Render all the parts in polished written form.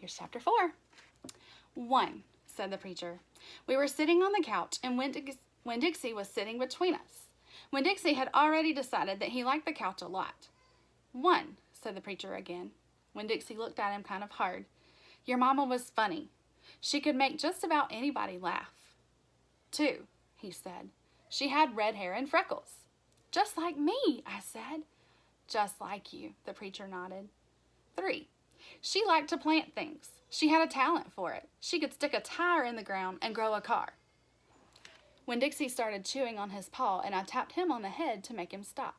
Here's chapter 4. 1, said the preacher. We were sitting on the couch, and Winn-Dixie was sitting between us. Winn-Dixie had already decided that he liked the couch a lot. 1, said the preacher again. Winn-Dixie looked at him kind of hard. Your mama was funny. She could make just about anybody laugh. 2, he said. She had red hair and freckles. Just like me, I said. Just like you, the preacher nodded. 3, she liked to plant things. She had a talent for it. She could stick a tire in the ground and grow a car. Winn-Dixie started chewing on his paw, and I tapped him on the head to make him stop.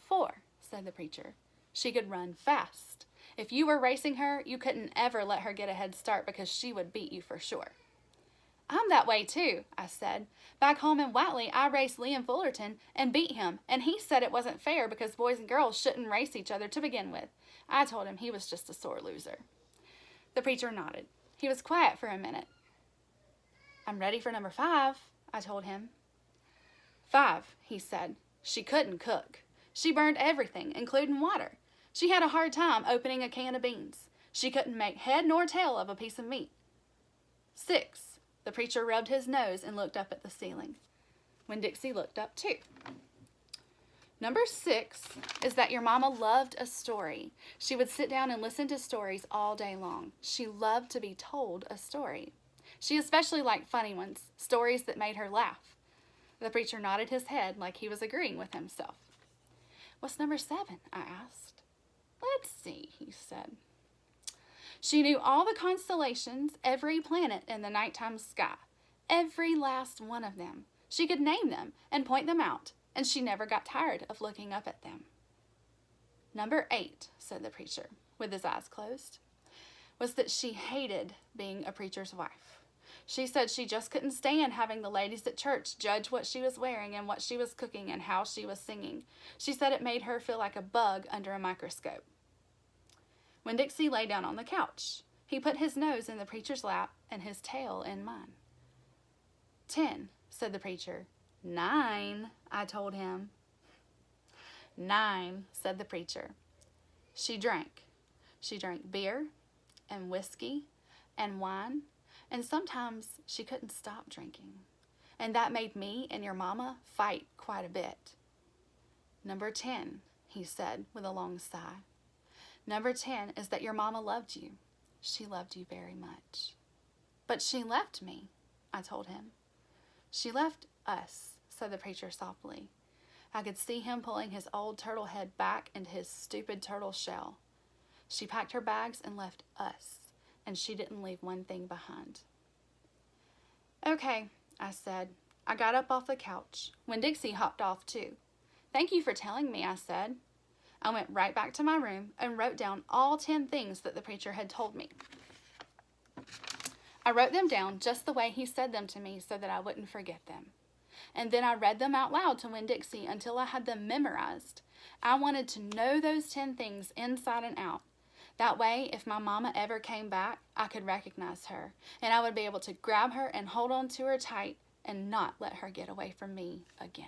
4, said the preacher. She could run fast. If you were racing her, you couldn't ever let her get a head start because she would beat you for sure. I'm that way too, I said. Back home in Watley, I raced Liam Fullerton and beat him, and he said it wasn't fair because boys and girls shouldn't race each other to begin with. I told him he was just a sore loser. The preacher nodded. He was quiet for a minute. I'm ready for number 5, I told him. 5, he said. She couldn't cook. She burned everything, including water. She had a hard time opening a can of beans. She couldn't make head nor tail of a piece of meat. 6, the preacher rubbed his nose and looked up at the ceiling. Winn-Dixie looked up too. Number 6 is that your mama loved a story. She would sit down and listen to stories all day long. She loved to be told a story. She especially liked funny ones, stories that made her laugh. The preacher nodded his head like he was agreeing with himself. What's number 7? I asked. Let's see, he said. She knew all the constellations, every planet in the nighttime sky, every last one of them. She could name them and point them out, and she never got tired of looking up at them. Number 8, said the preacher, with his eyes closed, was that she hated being a preacher's wife. She said she just couldn't stand having the ladies at church judge what she was wearing and what she was cooking and how she was singing. She said it made her feel like a bug under a microscope. Winn-Dixie lay down on the couch. He put his nose in the preacher's lap and his tail in mine. 10, said the preacher. 9, I told him. 9, said the preacher. She drank. She drank beer and whiskey and wine, and sometimes she couldn't stop drinking. And that made me and your mama fight quite a bit. Number 10, he said with a long sigh. Number 10 is that your mama loved you. She loved you very much. But she left me, I told him. She left us, said the preacher softly. I could see him pulling his old turtle head back into his stupid turtle shell. She packed her bags and left us, and she didn't leave one thing behind. Okay, I said. I got up off the couch. Winn-Dixie hopped off too. Thank you for telling me, I said. I went right back to my room and wrote down all 10 things that the preacher had told me. I wrote them down just the way he said them to me so that I wouldn't forget them. And then I read them out loud to Winn-Dixie until I had them memorized. I wanted to know those 10 things inside and out. That way, if my mama ever came back, I could recognize her, and I would be able to grab her and hold on to her tight and not let her get away from me again.